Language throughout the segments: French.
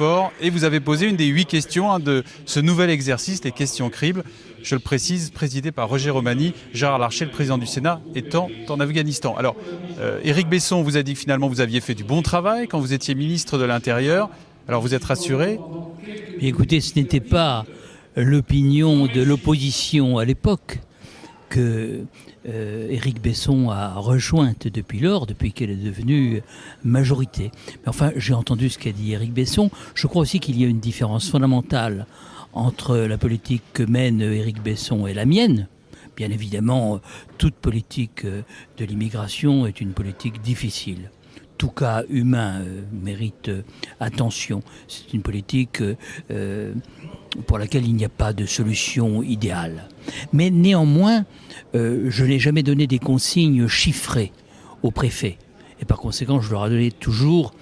fort et vous avez posé une des 8 questions de ce nouvel exercice, les questions cribles. Je le précise, présidé par Roger Romani, Gérard Larcher, le président du Sénat, étant en Afghanistan. Alors, Éric Besson vous a dit que finalement vous aviez fait du bon travail quand vous étiez ministre de l'Intérieur. Alors vous êtes rassuré? Écoutez, ce n'était pas l'opinion de l'opposition à l'époque que Éric Besson a rejointe depuis lors, depuis qu'elle est devenue majorité. Mais enfin, j'ai entendu ce qu'a dit Éric Besson. Je crois aussi qu'il y a une différence fondamentale entre la politique que mène Éric Besson et la mienne. Bien évidemment, toute politique de l'immigration est une politique difficile. Tout cas humain mérite attention. C'est une politique pour laquelle il n'y a pas de solution idéale. Mais néanmoins, je n'ai jamais donné des consignes chiffrées aux préfets. Et par conséquent, je leur ai donné toujours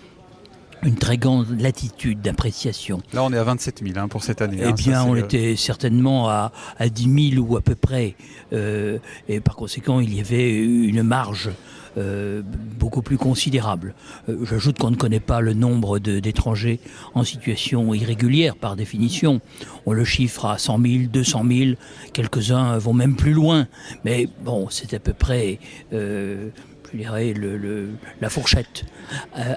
une très grande latitude d'appréciation. Là, on est à 27 000 pour cette année. Eh bien, on était certainement à 10 000 ou à peu près. Et par conséquent, il y avait une marge beaucoup plus considérable. J'ajoute qu'on ne connaît pas le nombre d'étrangers en situation irrégulière par définition. On le chiffre à 100 000, 200 000, quelques-uns vont même plus loin. Mais bon, c'est à peu près... je dirais, la fourchette.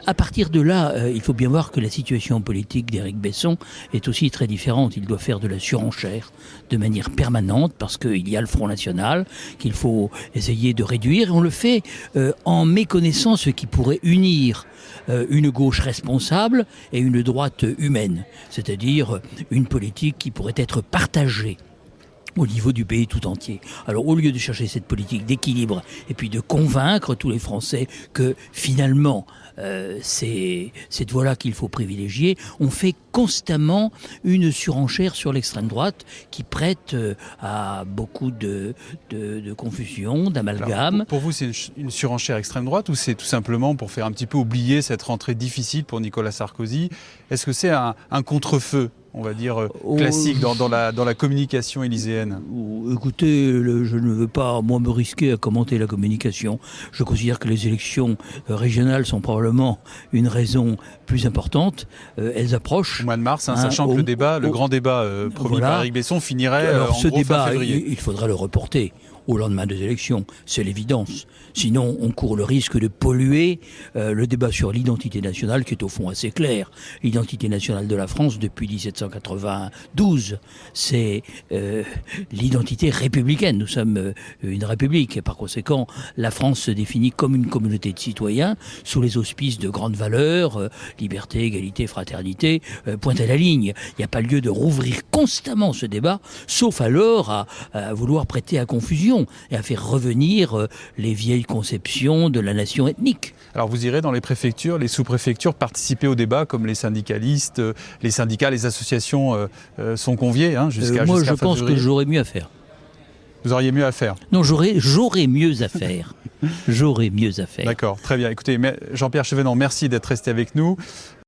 À partir de là, il faut bien voir que la situation politique d'Éric Besson est aussi très différente. Il doit faire de la surenchère de manière permanente parce qu'il y a le Front National qu'il faut essayer de réduire. Et on le fait en méconnaissant ce qui pourrait unir une gauche responsable et une droite humaine. C'est-à-dire une politique qui pourrait être partagée au niveau du pays tout entier. Alors au lieu de chercher cette politique d'équilibre et puis de convaincre tous les Français que finalement c'est cette voie-là qu'il faut privilégier, on fait constamment une surenchère sur l'extrême droite qui prête à beaucoup de confusion, d'amalgame. Pour vous, c'est une surenchère extrême droite ou c'est tout simplement pour faire un petit peu oublier cette rentrée difficile pour Nicolas Sarkozy? Est-ce que c'est un contre-feu, on va dire, classique dans la communication élyséenne? Écoutez, je ne veux pas, moi, me risquer à commenter la communication. Je considère que les élections régionales sont probablement une raison plus importante. Elles approchent. Au mois de mars, sachant que le grand débat promis par Éric Besson finirait en ce gros débat, fin février. Il faudra le reporter au lendemain des élections, c'est l'évidence. Sinon, on court le risque de polluer le débat sur l'identité nationale, qui est au fond assez clair. L'identité nationale de la France, depuis 1792, c'est l'identité républicaine. Nous sommes une république, et par conséquent, la France se définit comme une communauté de citoyens, sous les auspices de grandes valeurs, liberté, égalité, fraternité, point à la ligne. Il n'y a pas lieu de rouvrir constamment ce débat, sauf alors à vouloir prêter à confusion et à faire revenir les vieilles conceptions de la nation ethnique. Alors vous irez dans les préfectures, les sous-préfectures, participer au débat comme les syndicalistes, les syndicats, les associations sont conviés jusqu'à moi, je fin pense février. que j'aurais mieux à faire. Vous auriez mieux à faire? Non, j'aurais mieux à faire. J'aurais mieux à faire. D'accord, très bien. Écoutez, Jean-Pierre Chevènement, merci d'être resté avec nous.